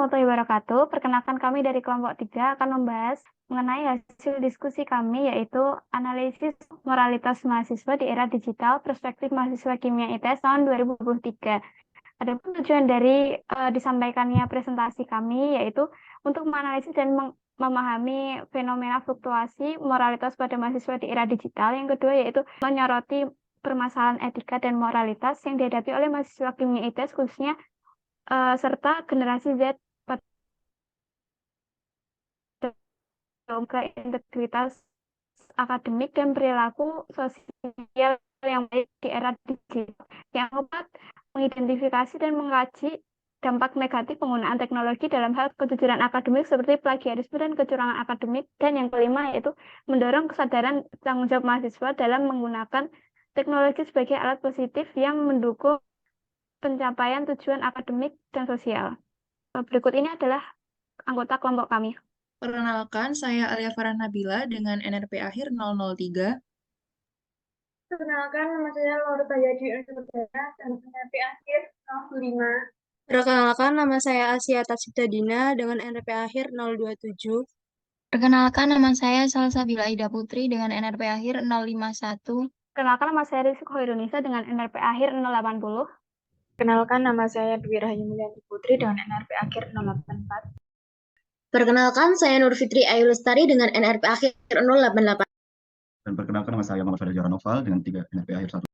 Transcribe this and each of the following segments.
warahmatullahi wabarakatuh. Perkenalkan kami dari kelompok 3 akan membahas mengenai hasil diskusi kami yaitu analisis moralitas mahasiswa di era digital, perspektif mahasiswa kimia ITS tahun 2023. Adapun tujuan dari disampaikannya presentasi kami yaitu untuk menganalisis dan memahami fenomena fluktuasi moralitas pada mahasiswa di era digital. Yang kedua yaitu menyoroti permasalahan etika dan moralitas yang dihadapi oleh mahasiswa kimia ITS khususnya serta generasi Z pada integritas akademik dan perilaku sosial yang baik di era digital. Yang keempat, mengidentifikasi dan mengkaji dampak negatif penggunaan teknologi dalam hal kejujuran akademik seperti plagiarisme dan kecurangan akademik. Dan yang kelima yaitu mendorong kesadaran tanggung jawab mahasiswa dalam menggunakan teknologi sebagai alat positif yang mendukung pencapaian tujuan akademik dan sosial. Berikut ini adalah anggota kelompok kami. Perkenalkan, saya Alia Farah Nabila dengan NRP akhir 003. Perkenalkan, nama saya Laura Tajadi Ardudara dan NRP akhir 05. Perkenalkan, nama saya Asia Tatsibdadina dengan NRP akhir 027. Perkenalkan, nama saya Salsabila Ida Putri dengan NRP akhir 051. Perkenalkan, nama saya Rizky Khoirunisa dengan NRP akhir 080. Perkenalkan, nama saya Dwi Rahayu Mulyanti Putri dengan NRP akhir 084. Perkenalkan, saya Nur Fitri Ayu Lestari dengan NRP akhir 088. Dan perkenalkan, nama saya Muhammad Fadil Jaranoval dengan 3 NRP akhir 1.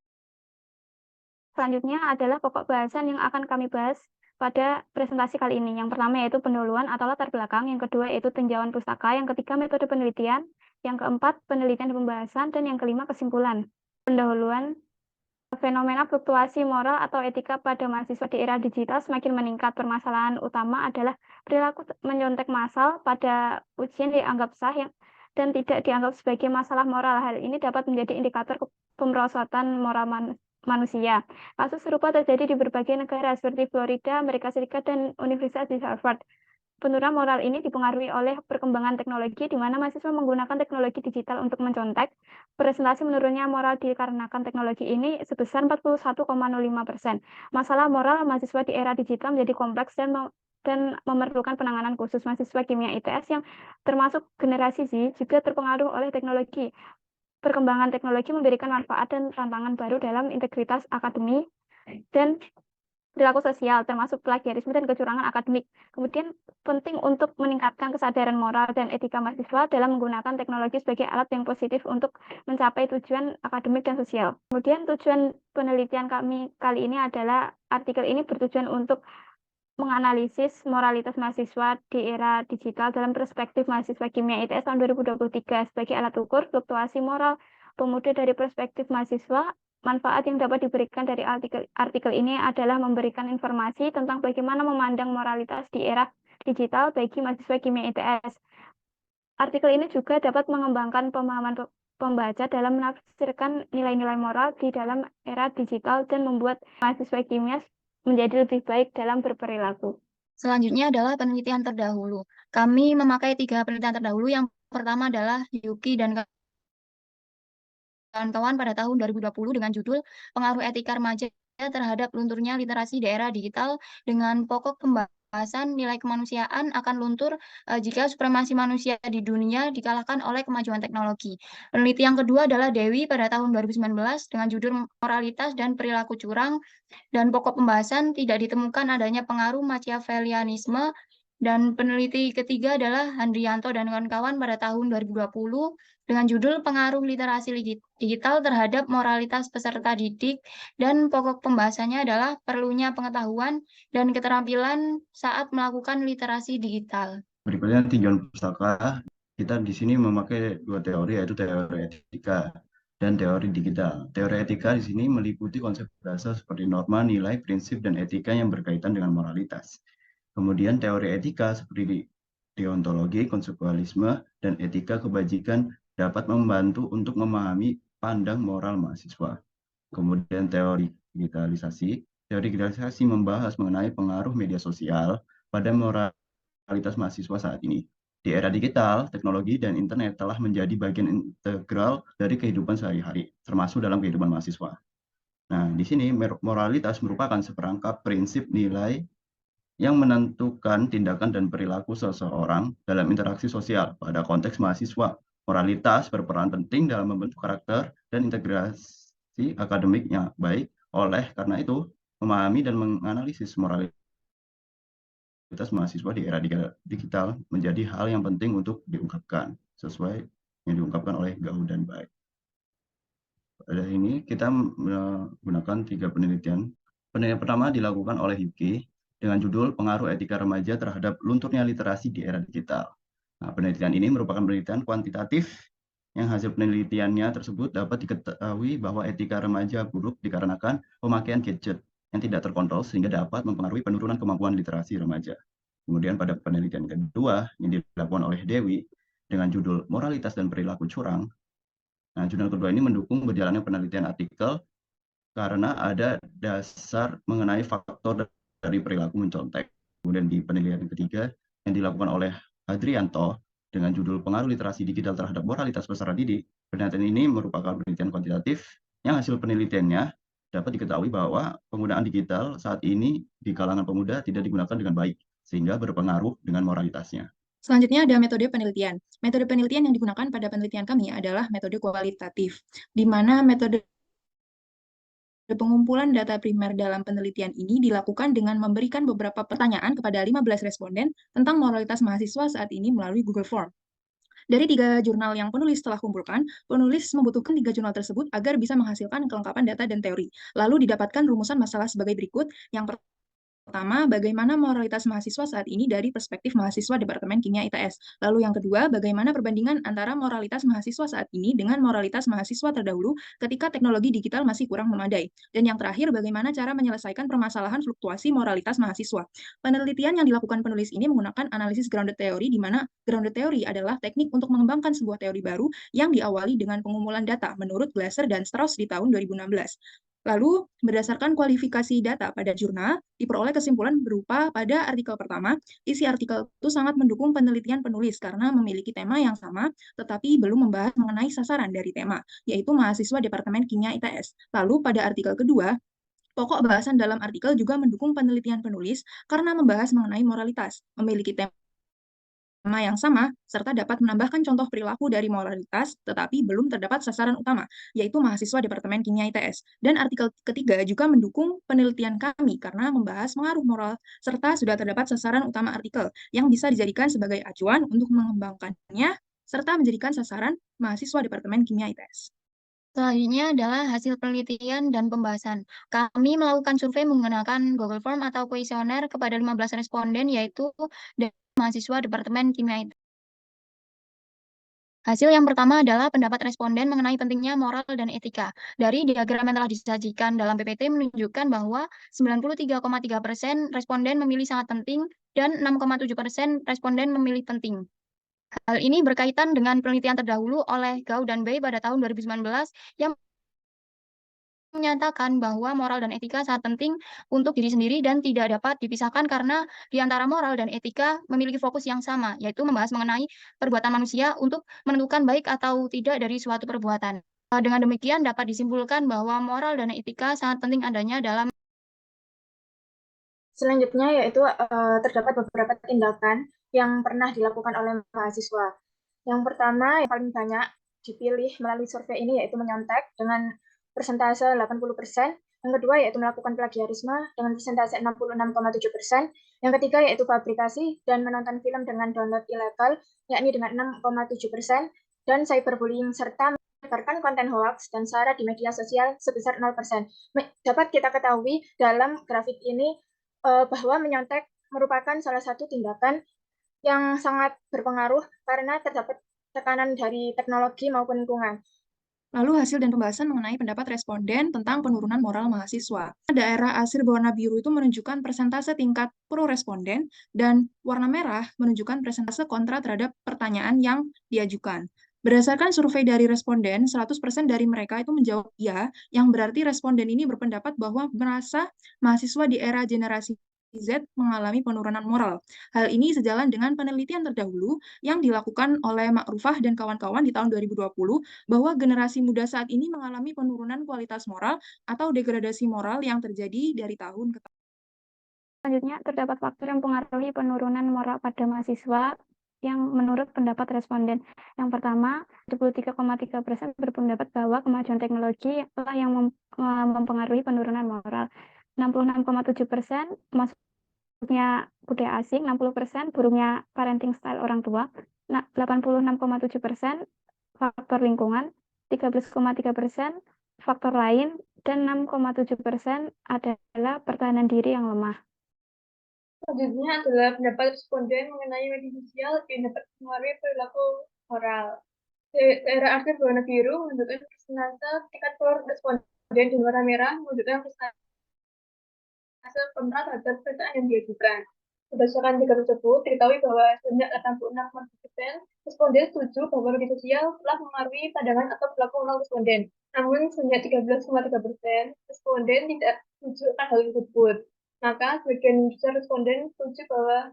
Selanjutnya adalah pokok bahasan yang akan kami bahas pada presentasi kali ini. Yang pertama yaitu pendahuluan atau latar belakang, yang kedua yaitu tinjauan pustaka, yang ketiga metode penelitian, yang keempat penelitian dan pembahasan, dan yang kelima kesimpulan. Pendahuluan, fenomena fluktuasi moral atau etika pada mahasiswa di era digital semakin meningkat. Permasalahan utama adalah perilaku menyontek massal pada ujian dianggap sah dan tidak dianggap sebagai masalah moral. Hal ini dapat menjadi indikator pemerosotan moral manusia. Kasus serupa terjadi di berbagai negara seperti Florida, Amerika Serikat, dan Universitas di Harvard. Penurunan moral ini dipengaruhi oleh perkembangan teknologi di mana mahasiswa menggunakan teknologi digital untuk mencontek. Presentasi menurunnya moral dikarenakan teknologi ini sebesar 41,05%. Masalah moral mahasiswa di era digital menjadi kompleks dan memerlukan penanganan khusus. Mahasiswa kimia ITS yang termasuk generasi Z juga terpengaruh oleh teknologi. Perkembangan teknologi memberikan manfaat dan tantangan baru dalam integritas akademik dan perilaku sosial, termasuk plagiarisme dan kecurangan akademik. Kemudian penting untuk meningkatkan kesadaran moral dan etika mahasiswa dalam menggunakan teknologi sebagai alat yang positif untuk mencapai tujuan akademik dan sosial. Kemudian tujuan penelitian kami kali ini adalah artikel ini bertujuan untuk menganalisis moralitas mahasiswa di era digital dalam perspektif mahasiswa kimia ITS tahun 2023 sebagai alat ukur fluktuasi moral pemuda dari perspektif mahasiswa. Manfaat yang dapat diberikan dari artikel ini adalah memberikan informasi tentang bagaimana memandang moralitas di era digital bagi mahasiswa kimia ITS. Artikel ini juga dapat mengembangkan pemahaman pembaca dalam menafsirkan nilai-nilai moral di dalam era digital dan membuat mahasiswa kimia menjadi lebih baik dalam berperilaku. Selanjutnya adalah penelitian terdahulu. Kami memakai 3 penelitian terdahulu. Yang pertama adalah Yuki dan kawan-kawan pada tahun 2020 dengan judul Pengaruh Etika Remaja terhadap lunturnya literasi di era digital, dengan pokok pembahasan nilai kemanusiaan akan luntur jika supremasi manusia di dunia dikalahkan oleh kemajuan teknologi. Peneliti yang kedua adalah Dewi pada tahun 2019 dengan judul Moralitas dan Perilaku Curang, dan pokok pembahasan tidak ditemukan adanya pengaruh Machiavellianisme. Dan peneliti ketiga adalah Handrianto dan kawan-kawan pada tahun 2020 dengan judul Pengaruh Literasi Digital terhadap Moralitas Peserta Didik, dan pokok pembahasannya adalah perlunya pengetahuan dan keterampilan saat melakukan literasi digital. Berikutnya tinjauan pustaka. Kita di sini memakai 2 teori, yaitu teori etika dan teori digital. Teori etika di sini meliputi konsep dasar seperti norma, nilai, prinsip, dan etika yang berkaitan dengan moralitas. Kemudian teori etika seperti deontologi, konsekualisme, dan etika kebajikan dapat membantu untuk memahami pandang moral mahasiswa. Kemudian teori digitalisasi membahas mengenai pengaruh media sosial pada moralitas mahasiswa saat ini. Di era digital, teknologi dan internet telah menjadi bagian integral dari kehidupan sehari-hari, termasuk dalam kehidupan mahasiswa. Nah, di sini moralitas merupakan seperangkap prinsip, nilai, yang menentukan tindakan dan perilaku seseorang dalam interaksi sosial. Pada konteks mahasiswa, moralitas berperan penting dalam membentuk karakter dan integrasi akademiknya. Baik, oleh karena itu, memahami dan menganalisis moralitas mahasiswa di era digital menjadi hal yang penting untuk diungkapkan, sesuai yang diungkapkan oleh Gau dan Baik. Pada ini kita menggunakan 3 penelitian. Penelitian pertama dilakukan oleh Yuki dengan judul Pengaruh Etika Remaja Terhadap Lunturnya Literasi di Era Digital. Nah, penelitian ini merupakan penelitian kuantitatif yang hasil penelitiannya tersebut dapat diketahui bahwa etika remaja buruk dikarenakan pemakaian gadget yang tidak terkontrol sehingga dapat mempengaruhi penurunan kemampuan literasi remaja. Kemudian pada penelitian kedua yang dilakukan oleh Dewi dengan judul Moralitas dan Perilaku Curang. Nah, jurnal kedua ini mendukung berjalannya penelitian artikel karena ada dasar mengenai faktor dari perilaku mencontek. Kemudian di penelitian ketiga yang dilakukan oleh Hadrianto dengan judul Pengaruh Literasi Digital Terhadap Moralitas Peserta Didik. Penelitian ini merupakan penelitian kuantitatif yang hasil penelitiannya dapat diketahui bahwa penggunaan digital saat ini di kalangan pemuda tidak digunakan dengan baik, sehingga berpengaruh dengan moralitasnya. Selanjutnya ada metode penelitian. Metode penelitian yang digunakan pada penelitian kami adalah metode kualitatif, di mana metode pengumpulan data primer dalam penelitian ini dilakukan dengan memberikan beberapa pertanyaan kepada 15 responden tentang moralitas mahasiswa saat ini melalui Google Form. Dari 3 jurnal yang penulis telah kumpulkan, penulis membutuhkan 3 jurnal tersebut agar bisa menghasilkan kelengkapan data dan teori. Lalu didapatkan rumusan masalah sebagai berikut. Yang pertama, bagaimana moralitas mahasiswa saat ini dari perspektif mahasiswa Departemen Kimia ITS. Lalu yang kedua, bagaimana perbandingan antara moralitas mahasiswa saat ini dengan moralitas mahasiswa terdahulu ketika teknologi digital masih kurang memadai. Dan yang terakhir, bagaimana cara menyelesaikan permasalahan fluktuasi moralitas mahasiswa. Penelitian yang dilakukan penulis ini menggunakan analisis grounded theory, di mana grounded theory adalah teknik untuk mengembangkan sebuah teori baru yang diawali dengan pengumpulan data menurut Glaser dan Strauss di tahun 2016. Lalu, berdasarkan kualifikasi data pada jurnal, diperoleh kesimpulan berupa pada artikel pertama, isi artikel itu sangat mendukung penelitian penulis karena memiliki tema yang sama, tetapi belum membahas mengenai sasaran dari tema, yaitu mahasiswa Departemen Kimia ITS. Lalu, pada artikel kedua, pokok bahasan dalam artikel juga mendukung penelitian penulis karena membahas mengenai moralitas, memiliki tema yang sama, serta dapat menambahkan contoh perilaku dari moralitas, tetapi belum terdapat sasaran utama, yaitu mahasiswa Departemen Kimia ITS. Dan artikel ketiga juga mendukung penelitian kami karena membahas pengaruh moral, serta sudah terdapat sasaran utama artikel yang bisa dijadikan sebagai acuan untuk mengembangkannya, serta menjadikan sasaran mahasiswa Departemen Kimia ITS. Selanjutnya adalah hasil penelitian dan pembahasan. Kami melakukan survei menggunakan Google Form atau kuesioner kepada 15 responden, yaitu dari mahasiswa Departemen Kimia ITS. Hasil yang pertama adalah pendapat responden mengenai pentingnya moral dan etika. Dari diagram yang telah disajikan dalam PPT menunjukkan bahwa 93,3% responden memilih sangat penting dan 6,7% responden memilih penting. Hal ini berkaitan dengan penelitian terdahulu oleh Gau dan Bei pada tahun 2019 yang menyatakan bahwa moral dan etika sangat penting untuk diri sendiri dan tidak dapat dipisahkan karena di antara moral dan etika memiliki fokus yang sama, yaitu membahas mengenai perbuatan manusia untuk menentukan baik atau tidak dari suatu perbuatan. Dengan demikian dapat disimpulkan bahwa moral dan etika sangat penting adanya dalam. Selanjutnya yaitu terdapat beberapa tindakan yang pernah dilakukan oleh mahasiswa. Yang pertama yang paling banyak dipilih melalui survei ini yaitu menyontek dengan persentase 80%. Yang kedua yaitu melakukan plagiarisme dengan persentase 66,7%. Yang ketiga yaitu fabrikasi dan menonton film dengan download ilegal yakni dengan 6,7%. Dan cyberbullying serta menyebarkan konten hoax dan sara di media sosial sebesar 0%. Dapat kita ketahui dalam grafik ini bahwa menyontek merupakan salah satu tindakan yang sangat berpengaruh karena terdapat tekanan dari teknologi maupun lingkungan. Lalu hasil dan pembahasan mengenai pendapat responden tentang penurunan moral mahasiswa. Daerah asir berwarna biru itu menunjukkan persentase tingkat pro responden dan warna merah menunjukkan persentase kontra terhadap pertanyaan yang diajukan. Berdasarkan survei dari responden, 100% dari mereka itu menjawab ya, yang berarti responden ini berpendapat bahwa merasa mahasiswa di era generasi Z mengalami penurunan moral. Hal ini sejalan dengan penelitian terdahulu yang dilakukan oleh Ma'rufah dan kawan-kawan di tahun 2020 bahwa generasi muda saat ini mengalami penurunan kualitas moral atau degradasi moral yang terjadi dari tahun ke tahun. Selanjutnya, terdapat faktor yang mempengaruhi penurunan moral pada mahasiswa yang menurut pendapat responden. Yang pertama, 73,3% berpendapat bahwa kemajuan teknologi lah yang mempengaruhi penurunan moral. 66,7% masuknya budaya asing, 60% buruknya parenting style orang tua, 86,7% faktor lingkungan, 13,3% faktor lain, dan 6,7% adalah pertahanan diri yang lemah. Selanjutnya adalah pendapat responden mengenai media sosial yang dapat mempengaruhi perilaku moral. Daerah akhir berwarna biru menunjukkan persentase tingkat responden dan warna merah menunjukkan persentase kontra terhadap pertanyaan yang diajukan. Berdasarkan data tersebut, diketahui bahwa sebanyak 86,7% responden setuju bahwa media sosial telah mempengaruhi pandangan atau perilaku moral responden. Namun, sebanyak 13,3% responden tidak setuju akan hal tersebut. Maka, sebagian besar responden setuju bahwa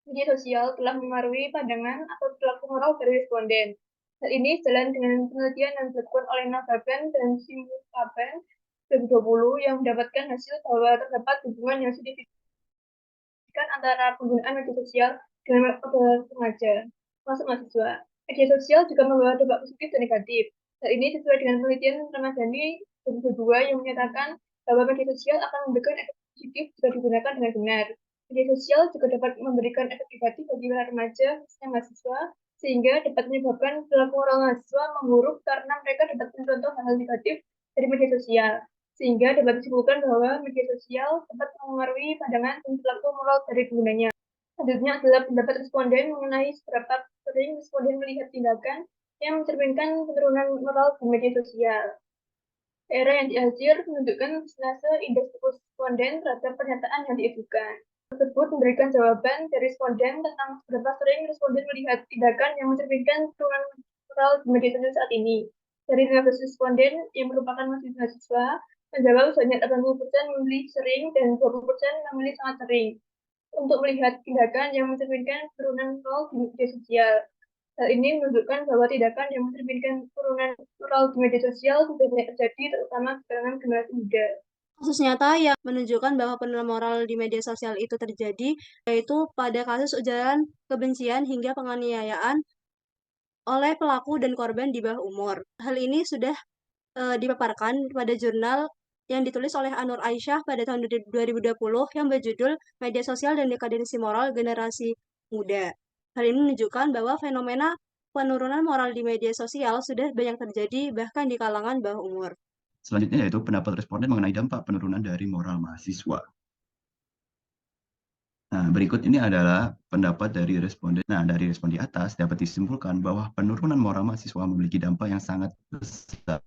media sosial telah mempengaruhi pandangan atau perilaku moral dari responden. Hal ini sejalan dengan penelitian yang dilakukan oleh Navaban dan Simukaban 2020 yang mendapatkan hasil bahwa terdapat hubungan yang signifikan antara penggunaan media sosial dengan metode remaja, termasuk mahasiswa. Media sosial juga membawa dampak positif dan negatif. Hal ini sesuai dengan penelitian Ramadhani 2022 yang menyatakan bahwa media sosial akan memberikan efek positif jika digunakan dengan benar. Media sosial juga dapat memberikan efek negatif bagi para remaja, khususnya mahasiswa, sehingga dapat menyebabkan perilaku moral mahasiswa memburuk karena mereka dapat mencontoh hal-hal negatif dari media sosial. Sehingga dapat disimpulkan bahwa media sosial dapat mempengaruhi pandangan dan perilaku moral dari penggunanya. Selanjutnya adalah pendapat responden mengenai seberapa sering responden melihat tindakan yang mencerminkan penurunan moral di media sosial. Daerah yang dihasil menunjukkan persentase indeks responden terhadap pernyataan yang diajukan. Tersebut memberikan jawaban dari responden tentang seberapa sering responden melihat tindakan yang mencerminkan penurunan moral di media sosial saat ini. Dari 15 responden yang merupakan mahasiswa, menjawab sebanyak 80% memilih sering dan 20% memilih sangat sering untuk melihat tindakan yang mencerminkan penurunan moral di media sosial. Hal ini menunjukkan bahwa tindakan yang mencerminkan penurunan moral di media sosial sudah banyak terjadi, terutama di kalangan generasi muda. Kasus nyata yang menunjukkan bahwa penurunan moral di media sosial itu terjadi, yaitu pada kasus ujaran kebencian hingga penganiayaan oleh pelaku dan korban di bawah umur. Hal ini sudah dipaparkan pada jurnal yang ditulis oleh Anur Aisyah pada tahun 2020 yang berjudul Media Sosial dan Dekadensi Moral Generasi Muda. Hal ini menunjukkan bahwa fenomena penurunan moral di media sosial sudah banyak terjadi bahkan di kalangan bawah umur. Selanjutnya yaitu pendapat responden mengenai dampak penurunan dari moral mahasiswa. Nah, berikut ini adalah pendapat dari responden. Nah, dari respon di atas dapat disimpulkan bahwa penurunan moral mahasiswa memiliki dampak yang sangat besar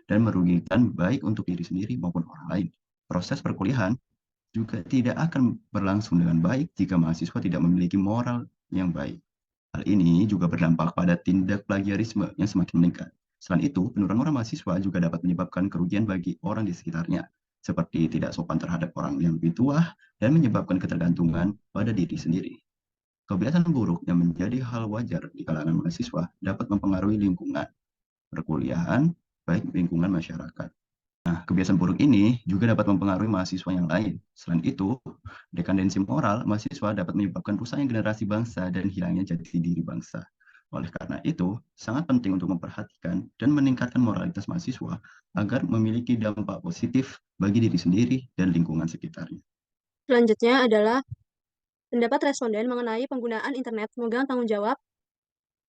dan merugikan baik untuk diri sendiri maupun orang lain. Proses perkuliahan juga tidak akan berlangsung dengan baik jika mahasiswa tidak memiliki moral yang baik. Hal ini juga berdampak pada tindak plagiarisme yang semakin meningkat. Selain itu, penurunan moral mahasiswa juga dapat menyebabkan kerugian bagi orang di sekitarnya, seperti tidak sopan terhadap orang yang lebih tua dan menyebabkan ketergantungan pada diri sendiri. Kebiasaan buruk yang menjadi hal wajar di kalangan mahasiswa dapat mempengaruhi lingkungan perkuliahan, baik lingkungan masyarakat. Nah, kebiasaan buruk ini juga dapat mempengaruhi mahasiswa yang lain. Selain itu, dekadensi moral mahasiswa dapat menyebabkan rusaknya generasi bangsa dan hilangnya jati diri bangsa. Oleh karena itu, sangat penting untuk memperhatikan dan meningkatkan moralitas mahasiswa agar memiliki dampak positif bagi diri sendiri dan lingkungan sekitarnya. Selanjutnya adalah pendapat responden mengenai penggunaan internet memegang tanggung jawab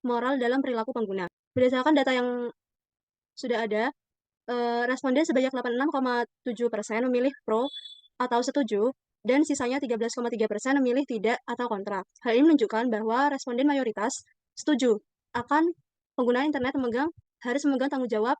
moral dalam perilaku pengguna. Berdasarkan data yang sudah ada, responden sebanyak 86,7% memilih pro atau setuju, dan sisanya 13,3% memilih tidak atau kontra. Hal ini menunjukkan bahwa responden mayoritas setuju akan penggunaan internet harus memegang tanggung jawab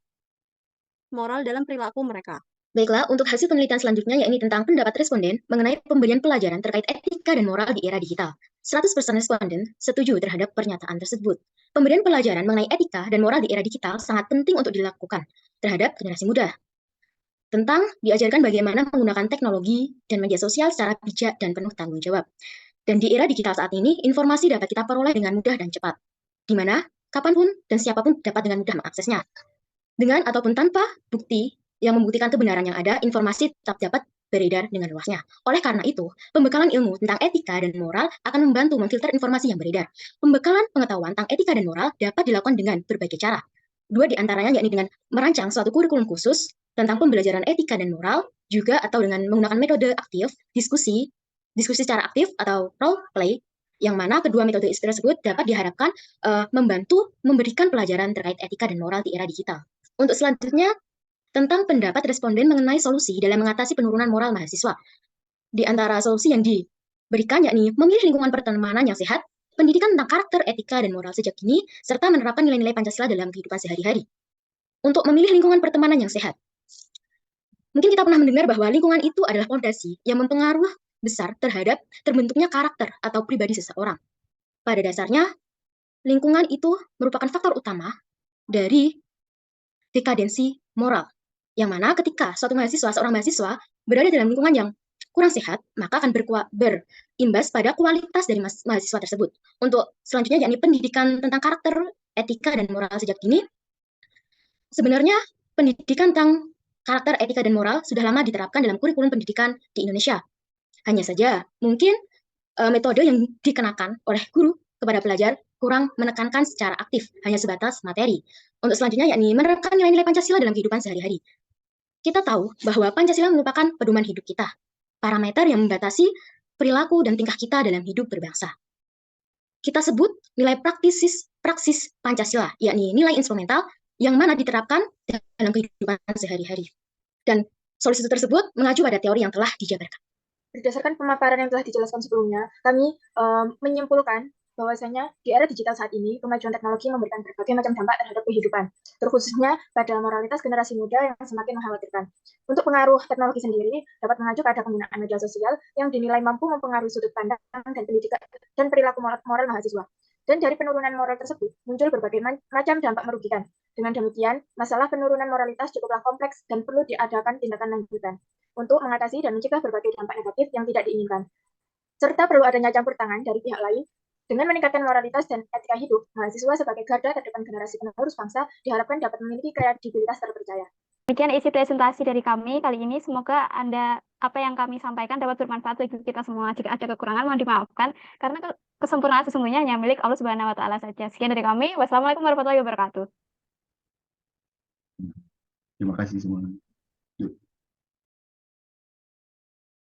moral dalam perilaku mereka. Baiklah, untuk hasil penelitian selanjutnya yakni tentang pendapat responden mengenai pemberian pelajaran terkait etika dan moral di era digital. 100% responden setuju terhadap pernyataan tersebut. Pemberian pelajaran mengenai etika dan moral di era digital sangat penting untuk dilakukan terhadap generasi muda. Tentang diajarkan bagaimana menggunakan teknologi dan media sosial secara bijak dan penuh tanggung jawab. Dan di era digital saat ini, informasi dapat kita peroleh dengan mudah dan cepat, di mana, kapanpun, dan siapapun dapat dengan mudah mengaksesnya. Dengan ataupun tanpa bukti yang membuktikan kebenaran yang ada, informasi tetap dapat beredar dengan luasnya. Oleh karena itu, pembekalan ilmu tentang etika dan moral akan membantu memfilter informasi yang beredar. Pembekalan pengetahuan tentang etika dan moral dapat dilakukan dengan berbagai cara. Dua di antaranya yakni dengan merancang suatu kurikulum khusus tentang pembelajaran etika dan moral, juga atau dengan menggunakan metode aktif, diskusi secara aktif atau role play, yang mana kedua metode tersebut dapat diharapkan membantu memberikan pelajaran terkait etika dan moral di era digital. Untuk selanjutnya, tentang pendapat responden mengenai solusi dalam mengatasi penurunan moral mahasiswa. Di antara solusi yang diberikan yakni memilih lingkungan pertemanan yang sehat, pendidikan tentang karakter, etika, dan moral sejak dini, serta menerapkan nilai-nilai Pancasila dalam kehidupan sehari-hari. Untuk memilih lingkungan pertemanan yang sehat, mungkin kita pernah mendengar bahwa lingkungan itu adalah fondasi yang mempengaruhi besar terhadap terbentuknya karakter atau pribadi seseorang. Pada dasarnya, lingkungan itu merupakan faktor utama dari dekadensi moral, yang mana ketika seorang mahasiswa berada dalam lingkungan yang kurang sehat, maka akan berimbas pada kualitas dari mahasiswa tersebut. Untuk selanjutnya, yakni pendidikan tentang karakter, etika, dan moral sejak dini. Sebenarnya, pendidikan tentang karakter, etika, dan moral sudah lama diterapkan dalam kurikulum pendidikan di Indonesia. Hanya saja, mungkin metode yang dikenakan oleh guru kepada pelajar kurang menekankan secara aktif, hanya sebatas materi. Untuk selanjutnya, yakni menerapkan nilai-nilai Pancasila dalam kehidupan sehari-hari. Kita tahu bahwa Pancasila merupakan pedoman hidup kita, parameter yang membatasi perilaku dan tingkah kita dalam hidup berbangsa. Kita sebut nilai praksis Pancasila, yakni nilai instrumental yang mana diterapkan dalam kehidupan sehari-hari. Dan solusi tersebut mengacu pada teori yang telah dijabarkan. Berdasarkan pemaparan yang telah dijelaskan sebelumnya, kami menyimpulkan bahwasanya di era digital saat ini, kemajuan teknologi memberikan berbagai macam dampak terhadap kehidupan, terkhususnya pada moralitas generasi muda yang semakin mengkhawatirkan. Untuk pengaruh teknologi sendiri, dapat mengacu pada penggunaan media sosial yang dinilai mampu mempengaruhi sudut pandang dan pendidikan dan perilaku moral mahasiswa. Dan dari penurunan moral tersebut, muncul berbagai macam dampak merugikan. Dengan demikian, masalah penurunan moralitas cukuplah kompleks dan perlu diadakan tindakan lanjutan untuk mengatasi dan mencegah berbagai dampak negatif yang tidak diinginkan. Serta perlu adanya campur tangan dari pihak lain. Dengan meningkatkan moralitas dan etika hidup, mahasiswa sebagai garda terdepan generasi penerus bangsa diharapkan dapat memiliki kredibilitas terpercaya. Demikian isi presentasi dari kami kali ini. Semoga apa yang kami sampaikan dapat bermanfaat bagi kita semua. Jika ada kekurangan, mohon dimaafkan. Karena kesempurnaan sesungguhnya hanya milik Allah Subhanahu wa Ta'ala saja. Sekian dari kami. Wassalamualaikum warahmatullahi wabarakatuh. Terima kasih semuanya.